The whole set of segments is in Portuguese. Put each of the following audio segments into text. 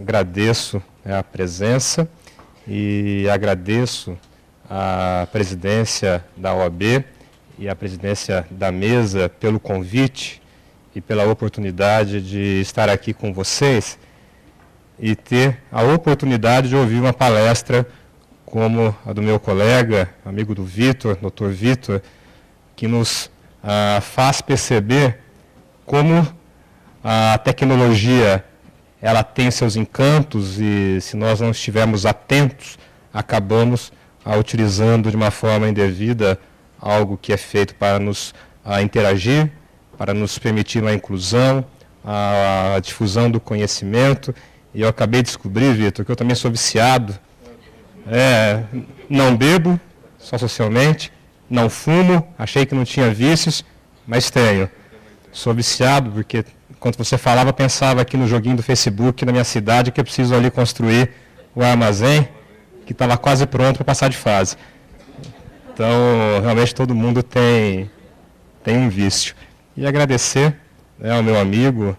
agradeço a presença e agradeço a presidência da OAB e a presidência da mesa pelo convite e pela oportunidade de estar aqui com vocês e ter a oportunidade de ouvir uma palestra como a do meu colega, amigo do Vitor, Dr. Vitor, que nos faz perceber como a tecnologia ela tem seus encantos e, se nós não estivermos atentos, acabamos utilizando de uma forma indevida algo que é feito para nos interagir, para nos permitir uma inclusão, a difusão do conhecimento. E eu acabei de descobrir, Vitor, que eu também sou viciado. Não bebo, só socialmente, não fumo, achei que não tinha vícios, mas tenho. Sou viciado porque, enquanto você falava, pensava aqui no joguinho do Facebook, na minha cidade, que eu preciso ali construir o armazém, que estava quase pronto para passar de fase. Então, realmente, todo mundo tem um vício. E agradecer ao meu amigo,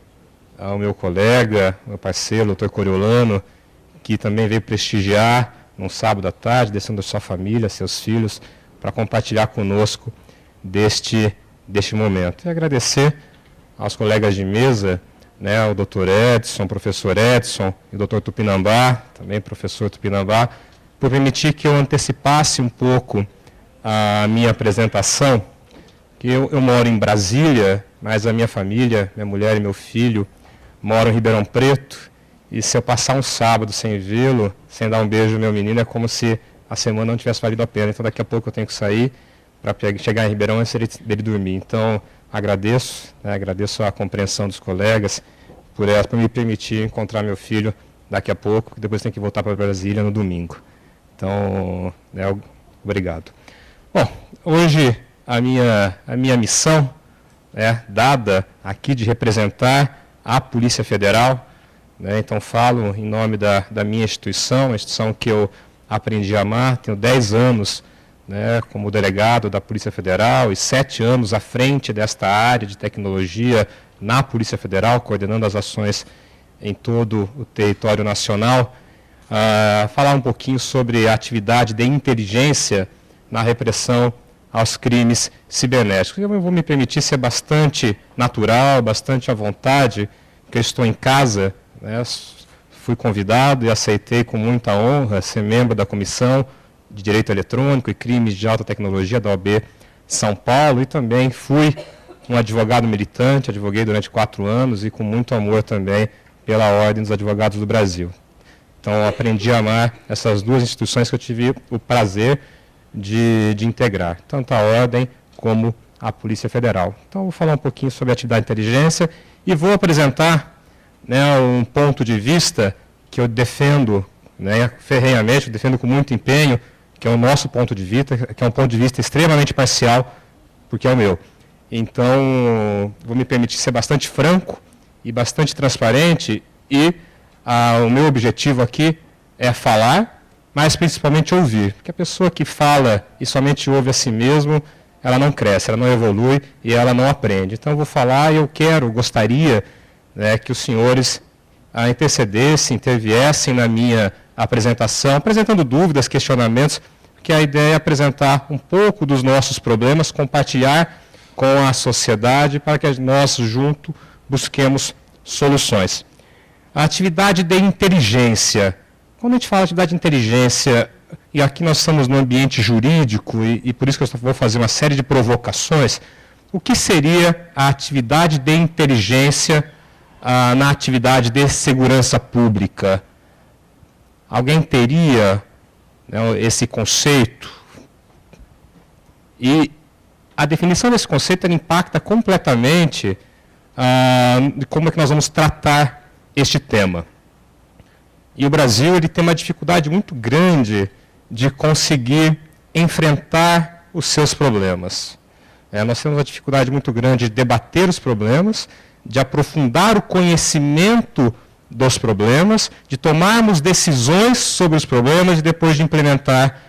ao meu colega, meu parceiro, o Dr. Coriolano, que também veio prestigiar num sábado à tarde, descendo da sua família, seus filhos, para compartilhar conosco deste momento. E agradecer aos colegas de mesa, o Dr. Edson, o professor Edson, e o Dr. Tupinambá, também professor Tupinambá, por permitir que eu antecipasse um pouco a minha apresentação, que eu moro em Brasília, mas a minha família, minha mulher e meu filho, moram em Ribeirão Preto, e se eu passar um sábado sem vê-lo, sem dar um beijo no meu menino, é como se a semana não tivesse valido a pena. Então daqui a pouco eu tenho que sair para chegar em Ribeirão antes dele dormir. Então agradeço a compreensão dos colegas por me permitir encontrar meu filho daqui a pouco, que depois tem que voltar para Brasília no domingo. Então, obrigado. Bom, hoje a minha missão dada aqui de representar a Polícia Federal, então falo em nome da minha instituição, a instituição que eu aprendi a amar. Tenho 10 anos como delegado da Polícia Federal e 7 anos à frente desta área de tecnologia na Polícia Federal, coordenando as ações em todo o território nacional. Falar um pouquinho sobre a atividade de inteligência na repressão aos crimes cibernéticos. Eu vou me permitir ser bastante natural, bastante à vontade, porque eu estou em casa, fui convidado e aceitei com muita honra ser membro da Comissão de Direito Eletrônico e Crimes de Alta Tecnologia da OAB São Paulo, e também fui um advogado militante, advoguei durante 4 anos e com muito amor também pela Ordem dos Advogados do Brasil. Então, aprendi a amar essas duas instituições que eu tive o prazer de integrar, tanto a Ordem como a Polícia Federal. Então, vou falar um pouquinho sobre a atividade de inteligência e vou apresentar um ponto de vista que eu defendo ferrenhamente, defendo com muito empenho, que é o nosso ponto de vista, que é um ponto de vista extremamente parcial, porque é o meu. Então, vou me permitir ser bastante franco e bastante transparente, e o meu objetivo aqui é falar, mas principalmente ouvir, porque a pessoa que fala e somente ouve a si mesmo, ela não cresce, ela não evolui e ela não aprende. Então, eu vou falar e eu gostaria que os senhores interviessem na minha apresentação, apresentando dúvidas, questionamentos, porque a ideia é apresentar um pouco dos nossos problemas, compartilhar com a sociedade para que nós, juntos, busquemos soluções. A atividade de inteligência. Quando a gente fala de atividade de inteligência, e aqui nós estamos no ambiente jurídico, e por isso que eu vou fazer uma série de provocações, o que seria a atividade de inteligência na atividade de segurança pública? Alguém teria esse conceito? E a definição desse conceito impacta completamente de como é que nós vamos tratar este tema. E o Brasil tem uma dificuldade muito grande de conseguir enfrentar os seus problemas. Nós temos uma dificuldade muito grande de debater os problemas, de aprofundar o conhecimento dos problemas, de tomarmos decisões sobre os problemas e depois de implementar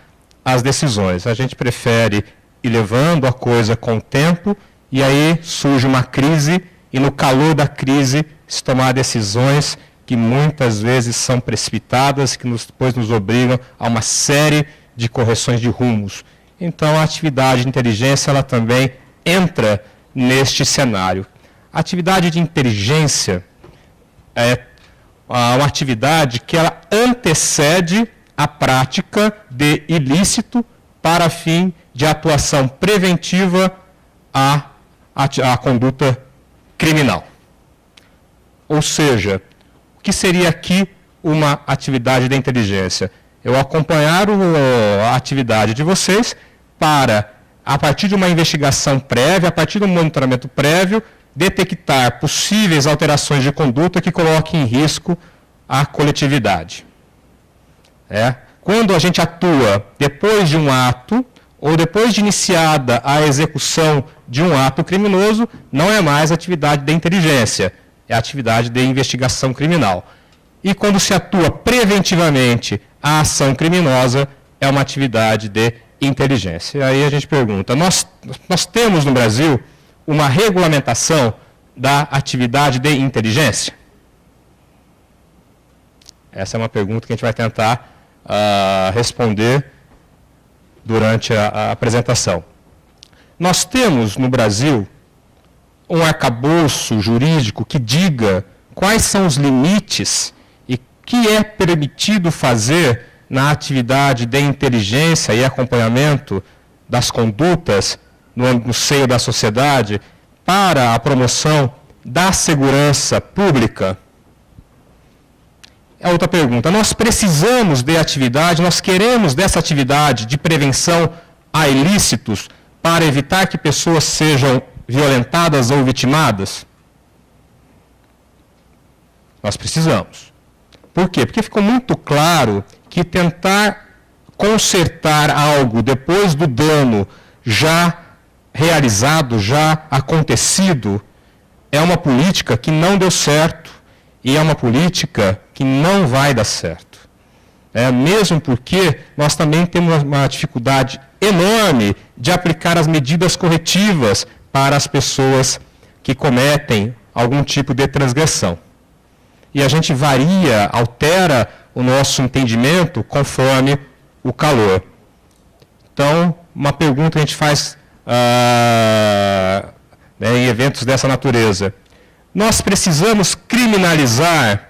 as decisões. A gente prefere ir levando a coisa com o tempo, e aí surge uma crise, e no calor da crise se tomar decisões que muitas vezes são precipitadas, que depois nos obrigam a uma série de correções de rumos. Então, a atividade de inteligência ela também entra neste cenário. A atividade de inteligência é uma atividade que ela antecede a prática de ilícito para fim de atuação preventiva à conduta criminal. Ou seja, o que seria aqui uma atividade de inteligência? Eu acompanhar a atividade de vocês para, a partir de uma investigação prévia, a partir de um monitoramento prévio, detectar possíveis alterações de conduta que coloquem em risco a coletividade. Quando a gente atua depois de um ato, ou depois de iniciada a execução de um ato criminoso, não é mais atividade de inteligência, é atividade de investigação criminal. E quando se atua preventivamente a ação criminosa, é uma atividade de inteligência. E aí a gente pergunta, nós temos no Brasil uma regulamentação da atividade de inteligência? Essa é uma pergunta que a gente vai tentar responder durante a apresentação. Nós temos no Brasil um arcabouço jurídico que diga quais são os limites e o que é permitido fazer na atividade de inteligência e acompanhamento das condutas no seio da sociedade para a promoção da segurança pública? É outra pergunta. Nós precisamos de atividade, nós queremos dessa atividade de prevenção a ilícitos para evitar que pessoas sejam violentadas ou vitimadas? Nós precisamos. Por quê? Porque ficou muito claro que tentar consertar algo depois do dano já realizado, já acontecido, é uma política que não deu certo e é uma política que não vai dar certo. Mesmo porque nós também temos uma dificuldade enorme de aplicar as medidas corretivas para as pessoas que cometem algum tipo de transgressão. E a gente varia, altera o nosso entendimento conforme o calor. Então, uma pergunta que a gente faz em eventos dessa natureza. Nós precisamos criminalizar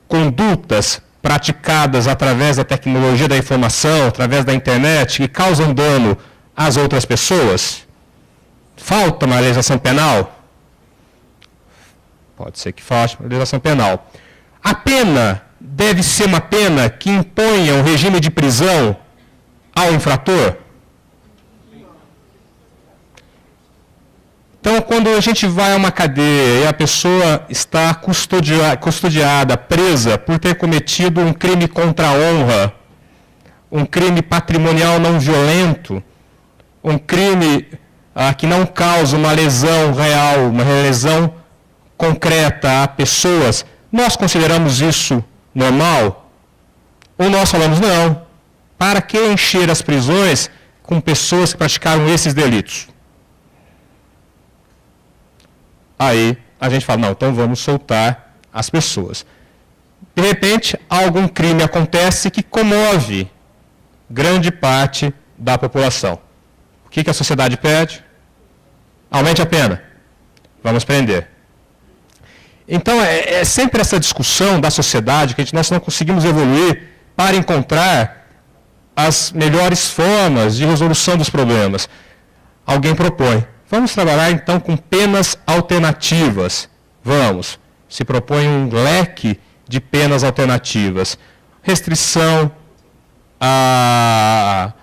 condutas praticadas através da tecnologia da informação, através da internet, que causam dano às outras pessoas? Falta uma legislação penal? Pode ser que falte uma legislação penal. A pena deve ser uma pena que imponha um regime de prisão ao infrator? Então, quando a gente vai a uma cadeia e a pessoa está custodiada, presa, por ter cometido um crime contra a honra, um crime patrimonial não violento, um crime que não causa uma lesão real, uma lesão concreta a pessoas, nós consideramos isso normal? Ou nós falamos, não, para que encher as prisões com pessoas que praticaram esses delitos? Aí a gente fala, não, então vamos soltar as pessoas. De repente, algum crime acontece que comove grande parte da população. O que a sociedade pede? Aumente a pena. Vamos prender. Então, é sempre essa discussão da sociedade que nós não conseguimos evoluir para encontrar as melhores formas de resolução dos problemas. Alguém propõe. Vamos trabalhar, então, com penas alternativas. Vamos. Se propõe um leque de penas alternativas. Restrição à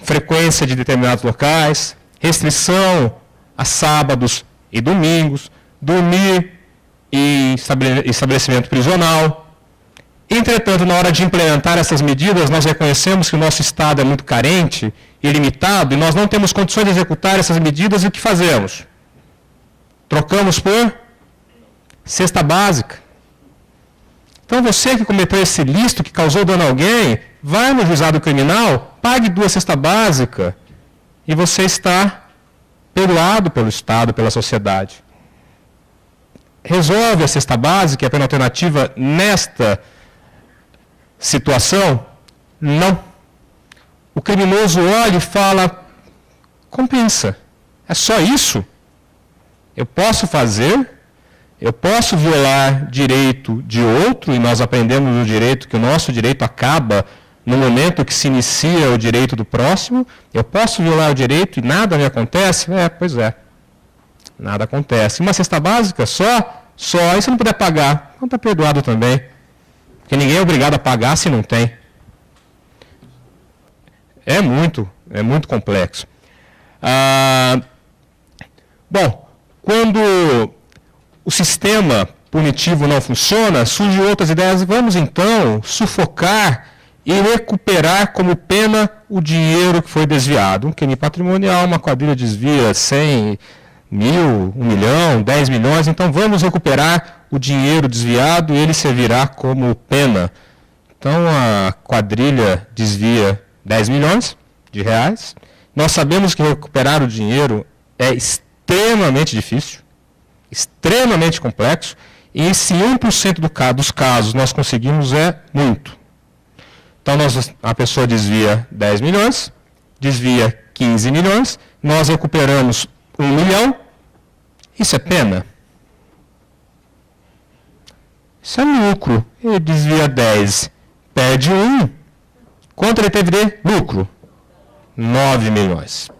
frequência de determinados locais, restrição a sábados e domingos, dormir em estabelecimento prisional. Entretanto, na hora de implementar essas medidas, nós reconhecemos que o nosso Estado é muito carente e limitado, e nós não temos condições de executar essas medidas, e o que fazemos? Trocamos por cesta básica. Então, você que cometeu esse ilícito, que causou dano a alguém, vai no juizado criminal, pague 2 cestas básicas, e você está perdoado pelo Estado, pela sociedade. resolve a cesta básica e a pena alternativa nesta situação? Não. O criminoso olha e fala, compensa. É só isso? Eu posso fazer, eu posso violar direito de outro, e nós aprendemos no direito que o nosso direito acaba no momento que se inicia o direito do próximo, eu posso violar o direito e nada me acontece? Pois é. Nada acontece. Uma cesta básica só, e se não puder pagar, não está perdoado também. Porque ninguém é obrigado a pagar se não tem. É muito complexo. Bom, quando o sistema punitivo não funciona, surgem outras ideias. Vamos então sufocar e recuperar como pena o dinheiro que foi desviado. Um crime patrimonial, uma quadrilha desvia 100 mil, 1 milhão, 10 milhões, então vamos recuperar o dinheiro desviado e ele servirá como pena. Então a quadrilha desvia 10 milhões de reais. Nós sabemos que recuperar o dinheiro é extremamente difícil, extremamente complexo, e se 1% dos casos nós conseguimos é muito. Então a pessoa desvia 10 milhões, desvia 15 milhões, nós recuperamos 1 milhão, isso é pena? Isso é lucro. Ele desvia 10, perde 1. Quanto ele teve de lucro? 9 milhões.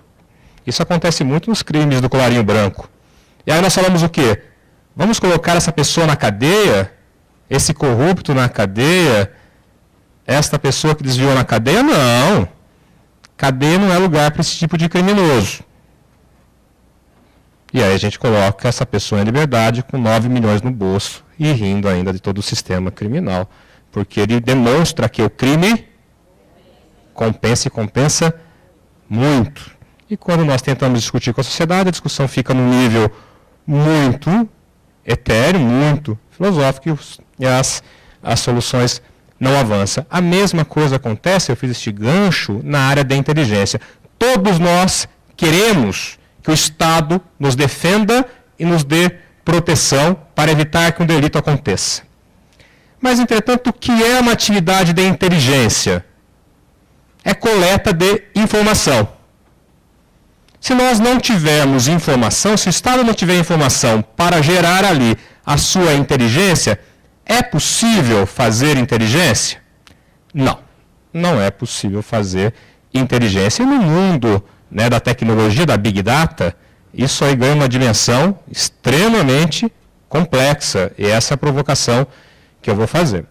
Isso acontece muito nos crimes do colarinho branco. E aí nós falamos o quê? Vamos colocar essa pessoa na cadeia? Esse corrupto na cadeia? Esta pessoa que desviou na cadeia? Não. Cadeia não é lugar para esse tipo de criminoso. E aí a gente coloca essa pessoa em liberdade com 9 milhões no bolso e rindo ainda de todo o sistema criminal. Porque ele demonstra que o crime compensa e compensa muito. E quando nós tentamos discutir com a sociedade, a discussão fica num nível muito etéreo, muito filosófico, e as soluções não avançam. A mesma coisa acontece, eu fiz este gancho, na área da inteligência. Todos nós queremos que o Estado nos defenda e nos dê proteção para evitar que um delito aconteça. Mas, entretanto, o que é uma atividade de inteligência? É coleta de informação. Se nós não tivermos informação, se o Estado não tiver informação para gerar ali a sua inteligência, é possível fazer inteligência? Não, não é possível fazer inteligência. E no mundo, né, da tecnologia, da Big Data, isso aí ganha uma dimensão extremamente complexa. E essa é a provocação que eu vou fazer.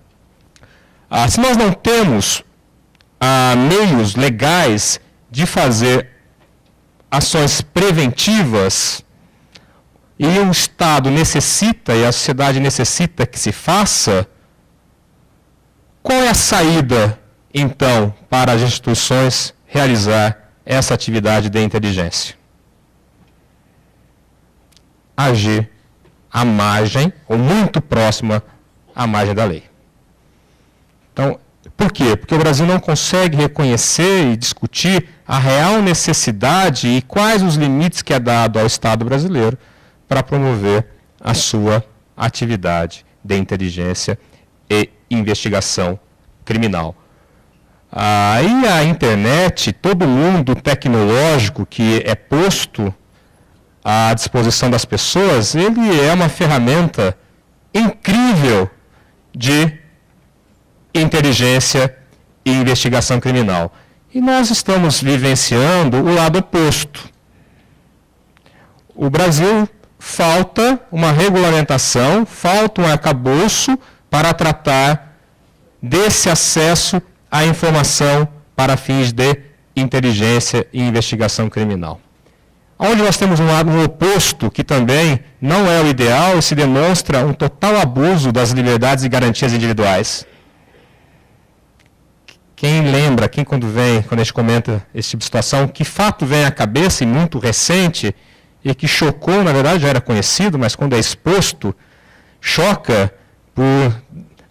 Se nós não temos meios legais de fazer ações preventivas, e o Estado necessita, e a sociedade necessita que se faça, qual é a saída, então, para as instituições realizar essa atividade de inteligência? Agir à margem, ou muito próxima à margem da lei. Então, por quê? Porque o Brasil não consegue reconhecer e discutir a real necessidade e quais os limites que é dado ao Estado brasileiro para promover a sua atividade de inteligência e investigação criminal. Aí a internet, todo mundo tecnológico que é posto à disposição das pessoas, ele é uma ferramenta incrível de inteligência e investigação criminal. E nós estamos vivenciando o lado oposto. O Brasil falta uma regulamentação, falta um arcabouço para tratar desse acesso à informação para fins de inteligência e investigação criminal. Onde nós temos um lado oposto, que também não é o ideal, e se demonstra um total abuso das liberdades e garantias individuais. Quem lembra, quando a gente comenta esse tipo de situação, que fato vem à cabeça, e muito recente, e que chocou, na verdade já era conhecido, mas quando é exposto, choca por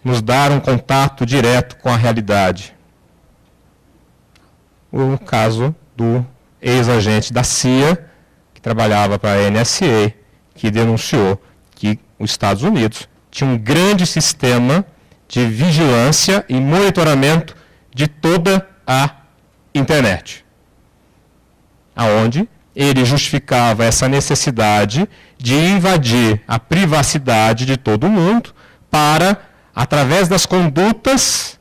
nos dar um contato direto com a realidade. O caso do ex-agente da CIA, que trabalhava para a NSA, que denunciou que os Estados Unidos tinha um grande sistema de vigilância e monitoramento de toda a internet, aonde ele justificava essa necessidade de invadir a privacidade de todo mundo para, através das condutas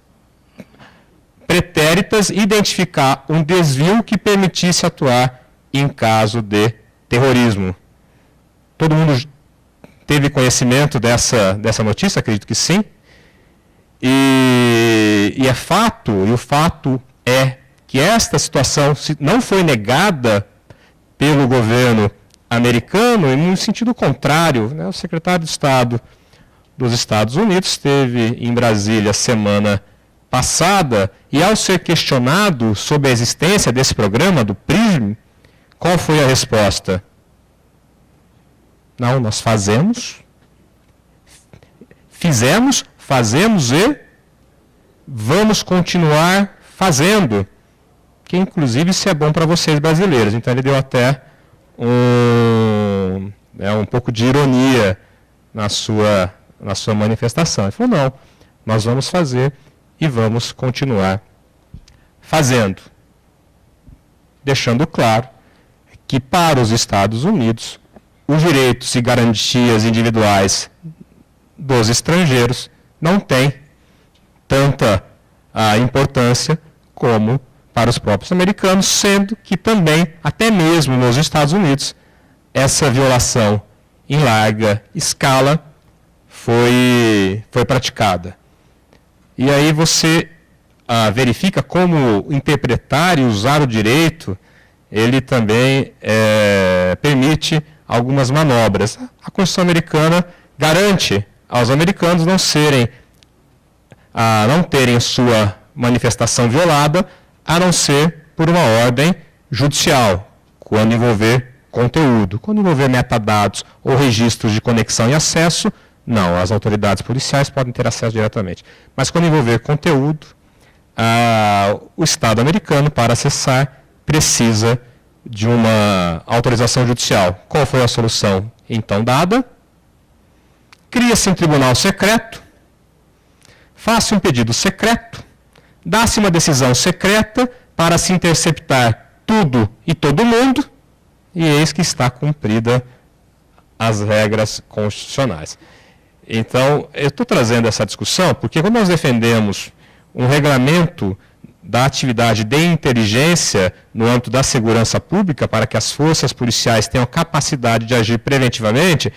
pretéritas, identificar um desvio que permitisse atuar em caso de terrorismo. Todo mundo teve conhecimento dessa notícia? Acredito que sim. E é fato, e o fato é que esta situação não foi negada pelo governo americano, e no sentido contrário, né, o secretário de Estado dos Estados Unidos esteve em Brasília semana passada, e ao ser questionado sobre a existência desse programa, do PRISM, qual foi a resposta? Não, nós fazemos e vamos continuar fazendo. Que inclusive isso é bom para vocês brasileiros. Então ele deu até um pouco de ironia na sua manifestação. Ele falou, não, nós vamos fazer e vamos continuar fazendo. Deixando claro que para os Estados Unidos, os direitos e garantias individuais dos estrangeiros não têm tanta importância como para os próprios americanos, sendo que também, até mesmo nos Estados Unidos, essa violação em larga escala foi praticada. E aí você verifica como interpretar e usar o direito, ele também permite algumas manobras. A Constituição americana garante aos americanos não terem sua manifestação violada, a não ser por uma ordem judicial, quando envolver conteúdo. Quando envolver metadados ou registros de conexão e acesso, não, as autoridades policiais podem ter acesso diretamente. Mas quando envolver conteúdo, o Estado americano, para acessar, precisa de uma autorização judicial. Qual foi a solução então dada? Cria-se um tribunal secreto, faça um pedido secreto, dá-se uma decisão secreta para se interceptar tudo e todo mundo, e eis que está cumprida as regras constitucionais. Então, eu estou trazendo essa discussão porque quando nós defendemos um regulamento da atividade de inteligência no âmbito da segurança pública para que as forças policiais tenham capacidade de agir preventivamente,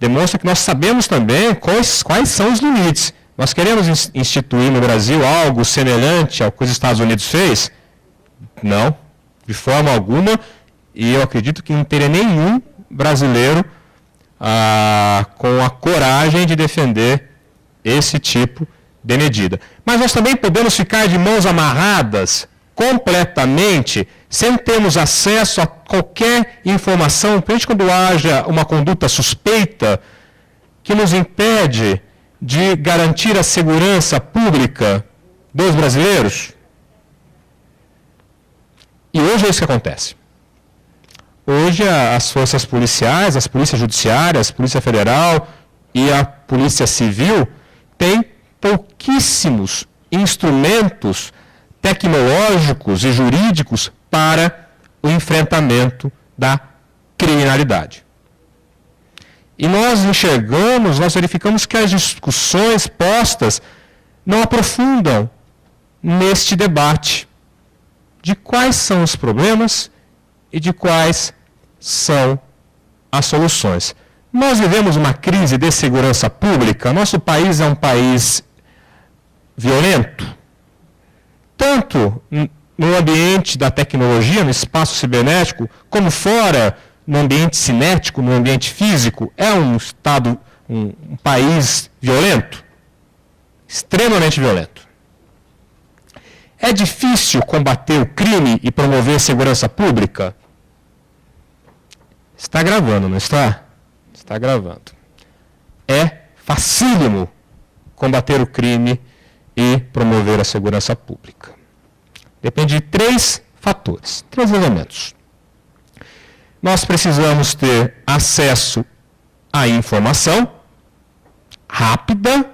demonstra que nós sabemos também quais são os limites. Nós queremos instituir no Brasil algo semelhante ao que os Estados Unidos fez? Não, de forma alguma, e eu acredito que não teria nenhum brasileiro com a coragem de defender esse tipo de medida. Mas nós também podemos ficar de mãos amarradas completamente, sem termos acesso a qualquer informação, principalmente quando haja uma conduta suspeita que nos impede de garantir a segurança pública dos brasileiros? E hoje é isso que acontece. Hoje as forças policiais, as polícias judiciárias, a Polícia Federal e a Polícia Civil têm pouquíssimos instrumentos tecnológicos e jurídicos para o enfrentamento da criminalidade. E nós verificamos que as discussões postas não aprofundam neste debate de quais são os problemas e de quais são as soluções. Nós vivemos uma crise de segurança pública, nosso país é um país violento, tanto no ambiente da tecnologia, no espaço cibernético, como fora, no ambiente cinético, no ambiente físico. É um país violento, extremamente violento. É difícil combater o crime e promover segurança pública? Está gravando, não está? Está gravando. É facílimo combater o crime e promover a segurança pública. Depende de 3 fatores, 3 elementos. Nós precisamos ter acesso a informação rápida,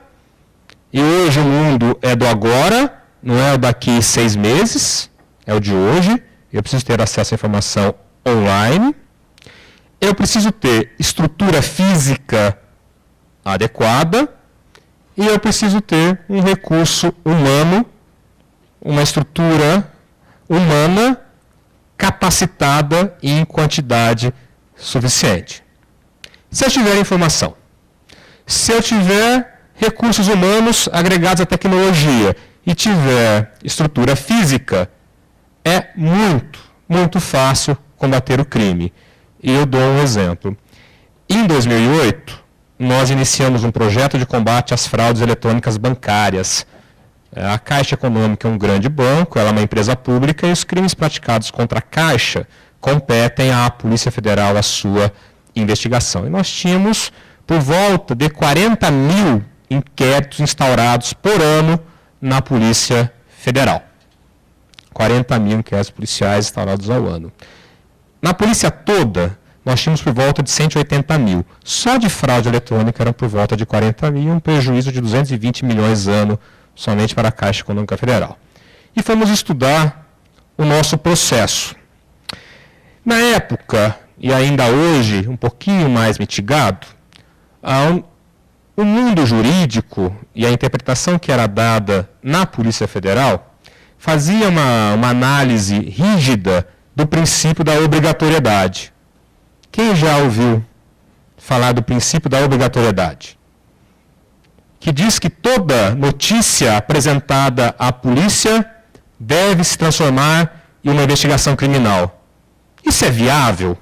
e hoje o mundo é do agora, não é o daqui 6 meses, é o de hoje. Eu preciso ter acesso à informação online, eu preciso ter estrutura física adequada e eu preciso ter um recurso humano, uma estrutura humana capacitada e em quantidade suficiente. Se eu tiver informação, se eu tiver recursos humanos agregados à tecnologia e tiver estrutura física, é muito fácil combater o crime. E eu dou um exemplo. Em 2008, nós iniciamos um projeto de combate às fraudes eletrônicas bancárias. A Caixa Econômica é um grande banco, ela é uma empresa pública e os crimes praticados contra a Caixa competem à Polícia Federal a sua investigação. E nós tínhamos por volta de 40 mil inquéritos instaurados por ano na Polícia Federal. 40 mil inquéritos policiais instaurados ao ano. Na polícia toda, nós tínhamos por volta de 180 mil. Só de fraude eletrônica eram por volta de 40 mil, um prejuízo de 220 milhões ano somente para a Caixa Econômica Federal. E fomos estudar o nosso processo. Na época, e ainda hoje, um pouquinho mais mitigado, o mundo jurídico e a interpretação que era dada na Polícia Federal fazia uma análise rígida do princípio da obrigatoriedade. Quem já ouviu falar do princípio da obrigatoriedade? Que diz que toda notícia apresentada à polícia deve se transformar em uma investigação criminal. Isso é viável?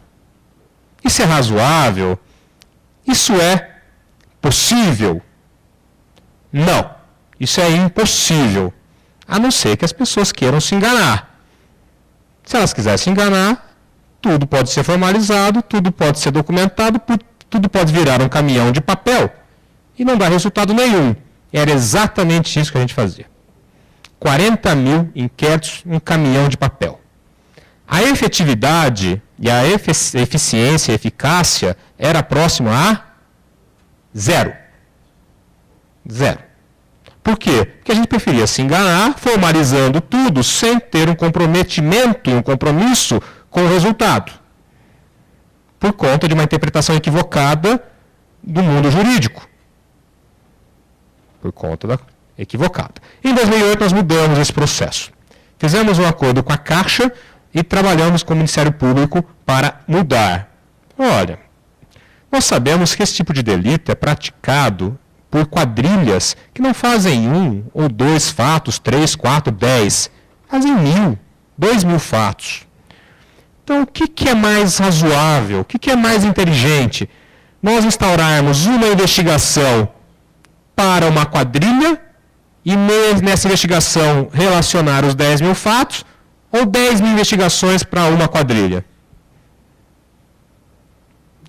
Isso é razoável? Isso é possível? Não. Isso é impossível. A não ser que as pessoas queiram se enganar. Se elas quiserem se enganar, tudo pode ser formalizado, tudo pode ser documentado, tudo pode virar um caminhão de papel e não dar resultado nenhum. Era exatamente isso que a gente fazia. 40 mil inquéritos, um caminhão de papel. A efetividade e a eficiência e eficácia era próxima a zero. Zero. Por quê? Porque a gente preferia se enganar, formalizando tudo, sem ter um comprometimento e um compromisso com o resultado. Por conta de uma interpretação equivocada do mundo jurídico. Por conta da equivocada. Em 2008 nós mudamos esse processo. Fizemos um acordo com a Caixa e trabalhamos com o Ministério Público para mudar. Olha, nós sabemos que esse tipo de delito é praticado por quadrilhas que não fazem 1 ou 2 fatos, 3, 4, 10. Fazem 1.000, 2.000 fatos. Então, o que é mais razoável? O que é mais inteligente? Nós instaurarmos uma investigação para uma quadrilha e nessa investigação relacionar os 10.000 fatos ou 10.000 investigações para uma quadrilha?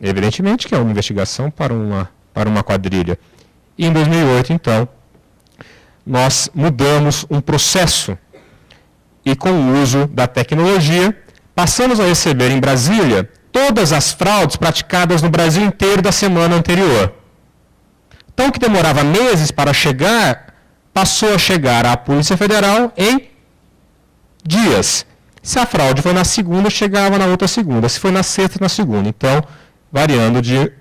Evidentemente que é uma investigação para uma quadrilha. E em 2008, então, nós mudamos um processo e com o uso da tecnologia, passamos a receber em Brasília todas as fraudes praticadas no Brasil inteiro da semana anterior. Então, o que demorava meses para chegar, passou a chegar à Polícia Federal em dias. Se a fraude foi na segunda, chegava na outra segunda. Se foi na sexta, na segunda. Então, variando de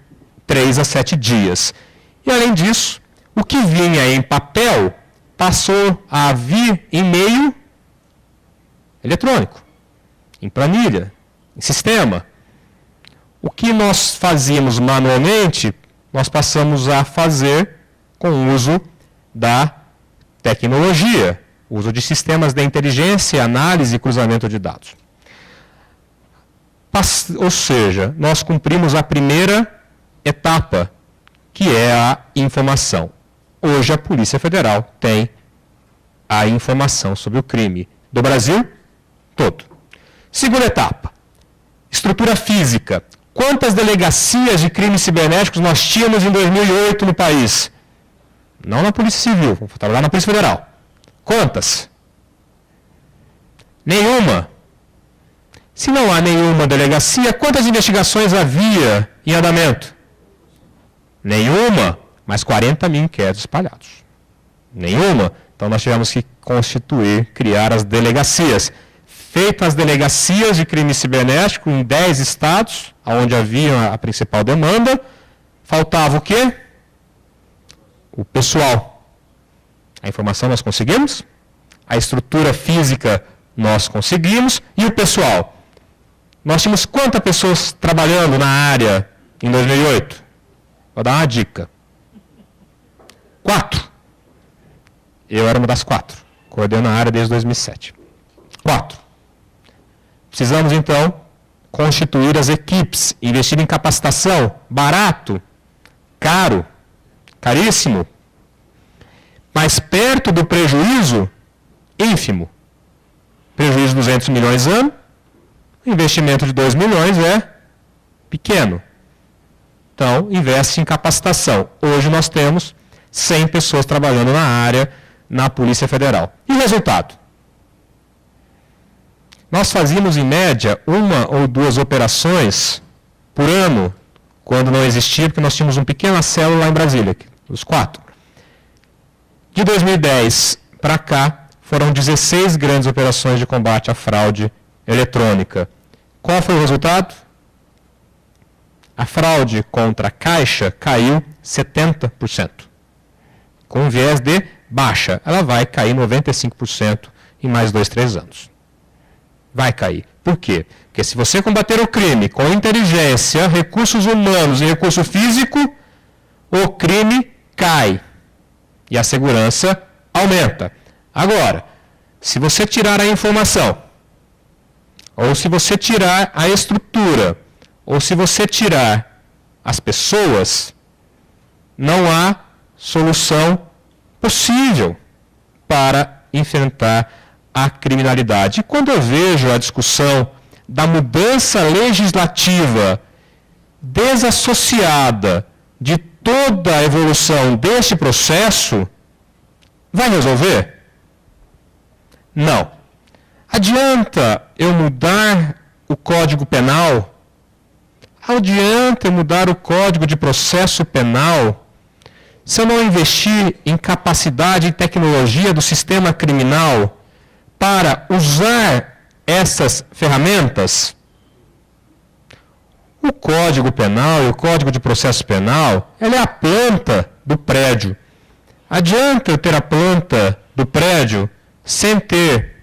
3 a 7 dias. E, além disso, o que vinha em papel passou a vir em meio eletrônico, em planilha, em sistema. O que nós fazíamos manualmente, nós passamos a fazer com o uso da tecnologia, uso de sistemas de inteligência, análise e cruzamento de dados. Ou seja, nós cumprimos a primeira etapa, que é a informação. Hoje a Polícia Federal tem a informação sobre o crime do Brasil todo. Segunda etapa, estrutura física. Quantas delegacias de crimes cibernéticos nós tínhamos em 2008 no país? Não na Polícia Civil, vou trabalhar na Polícia Federal. Quantas? Nenhuma. Se não há nenhuma delegacia, quantas investigações havia em andamento? Nenhuma, mas 40 mil inquéritos espalhados. Nenhuma. Então nós tivemos que constituir, criar as delegacias. Feitas as delegacias de crime cibernético em 10 estados, onde havia a principal demanda, faltava o quê? O pessoal. A informação nós conseguimos, a estrutura física nós conseguimos, e o pessoal? Nós tínhamos quantas pessoas trabalhando na área em 2008? Vou dar uma dica. 4. Eu era uma das 4. Coordeno a área desde 2007. 4. Precisamos, então, constituir as equipes, investir em capacitação, barato, caro, caríssimo, mas perto do prejuízo, ínfimo. Prejuízo de 200 milhões ano, investimento de 2 milhões é pequeno. Então, investe em capacitação. Hoje nós temos 100 pessoas trabalhando na área, na Polícia Federal. E o resultado? Nós fazíamos, em média, 1 ou 2 operações por ano, quando não existia, porque nós tínhamos uma pequena célula lá em Brasília, os 4. De 2010 para cá, foram 16 grandes operações de combate à fraude eletrônica. Qual foi o resultado? A fraude contra a Caixa caiu 70%. Com um viés de baixa. Ela vai cair 95% em mais 2, 3 anos. Vai cair. Por quê? Porque se você combater o crime com inteligência, recursos humanos e recurso físico, o crime cai. E a segurança aumenta. Agora, se você tirar a informação, ou se você tirar a estrutura, ou se você tirar as pessoas, não há solução possível para enfrentar a criminalidade. E quando eu vejo a discussão da mudança legislativa desassociada de toda a evolução deste processo, vai resolver? Não. Adianta eu mudar o Código Penal? Adianta eu mudar o Código de Processo Penal se eu não investir em capacidade e tecnologia do sistema criminal para usar essas ferramentas? O Código Penal e o Código de Processo Penal, ela é a planta do prédio. Adianta eu ter a planta do prédio sem ter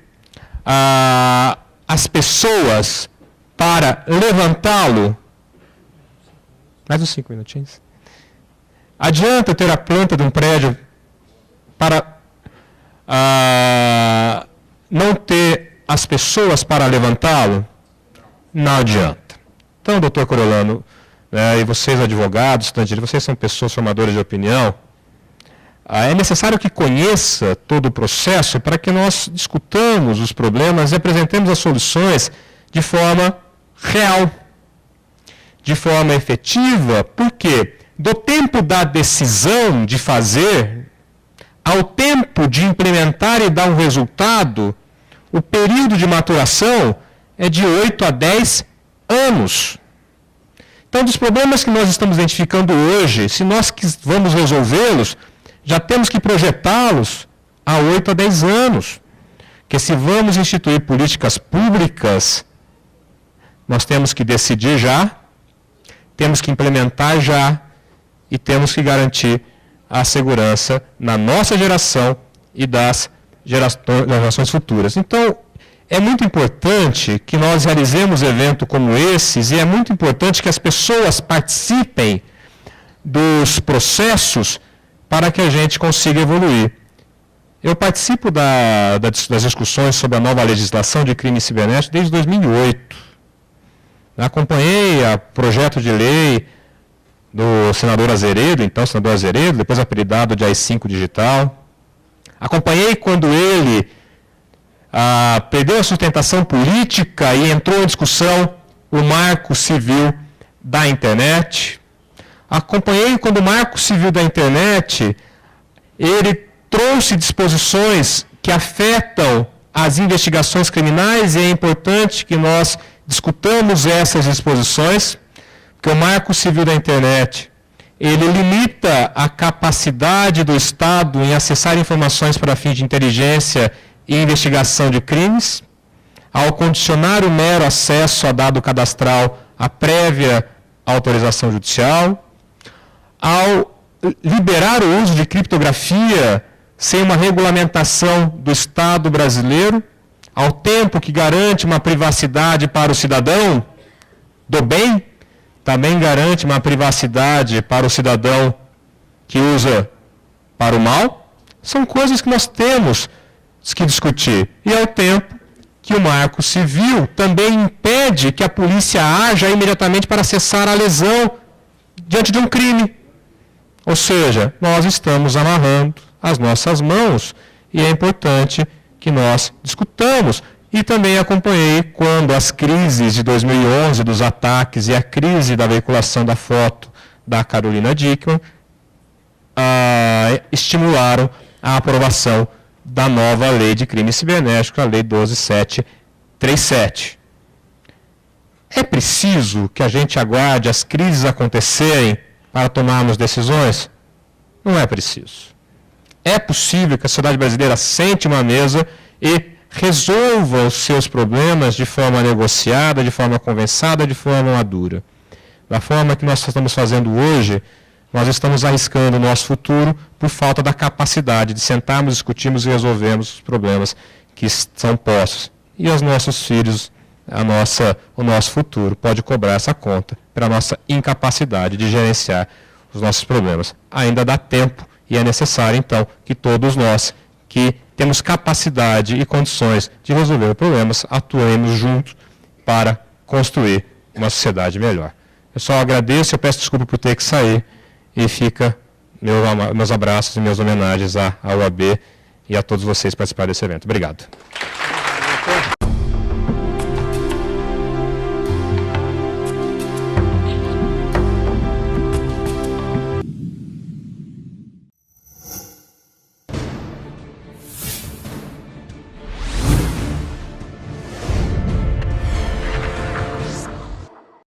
as pessoas para levantá-lo? Mais uns 5 minutinhos. Adianta eu ter a planta de um prédio para não ter as pessoas para levantá-lo? Não adianta. Então, doutor Coriolano, e vocês advogados, estudantes, vocês são pessoas formadoras de opinião, é necessário que conheça todo o processo para que nós discutamos os problemas e apresentemos as soluções de forma real, de forma efetiva, porque do tempo da decisão de fazer ao tempo de implementar e dar um resultado, o período de maturação é de 8 a 10 anos. Então, dos problemas que nós estamos identificando hoje, se nós vamos resolvê-los, já temos que projetá-los há 8 a 10 anos. Porque se vamos instituir políticas públicas, nós temos que decidir já, temos que implementar já e temos que garantir a segurança na nossa geração e das gerações futuras. Então, é muito importante que nós realizemos eventos como esses e é muito importante que as pessoas participem dos processos para que a gente consiga evoluir. Eu participo das discussões sobre a nova legislação de crime cibernético desde 2008. Acompanhei o projeto de lei do senador Azeredo, então senador Azeredo, depois apelidado de AI-5 Digital. Acompanhei quando ele perdeu a sustentação política e entrou em discussão o Marco Civil da Internet. Acompanhei quando o Marco Civil da Internet, ele trouxe disposições que afetam as investigações criminais e é importante que nós discutamos essas disposições, porque o Marco Civil da Internet, ele limita a capacidade do Estado em acessar informações para fins de inteligência e investigação de crimes, ao condicionar o mero acesso a dado cadastral à prévia autorização judicial, ao liberar o uso de criptografia sem uma regulamentação do Estado brasileiro, ao tempo que garante uma privacidade para o cidadão do bem, também garante uma privacidade para o cidadão que usa para o mal. São coisas que nós temos que discutir. E ao tempo que o Marco Civil também impede que a polícia haja imediatamente para cessar a lesão diante de um crime. Ou seja, nós estamos amarrando as nossas mãos e é importante que nós discutamos. E também acompanhei quando as crises de 2011 dos ataques e a crise da veiculação da foto da Carolina Dickmann estimularam a aprovação da nova lei de crime cibernético, a lei 12.737. É preciso que a gente aguarde as crises acontecerem para tomarmos decisões? Não é preciso. É possível que a sociedade brasileira sente uma mesa e resolva os seus problemas de forma negociada, de forma conversada, de forma madura. Da forma que nós estamos fazendo hoje, nós estamos arriscando o nosso futuro por falta da capacidade de sentarmos, discutirmos e resolvermos os problemas que são postos. E os nossos filhos, o nosso futuro pode cobrar essa conta pela nossa incapacidade de gerenciar os nossos problemas. Ainda dá tempo e é necessário, então, que todos nós que temos capacidade e condições de resolver problemas, atuemos juntos para construir uma sociedade melhor. Eu só agradeço, eu peço desculpa por ter que sair e fica meus abraços e minhas homenagens à UAB e a todos vocês que participaram desse evento. Obrigado.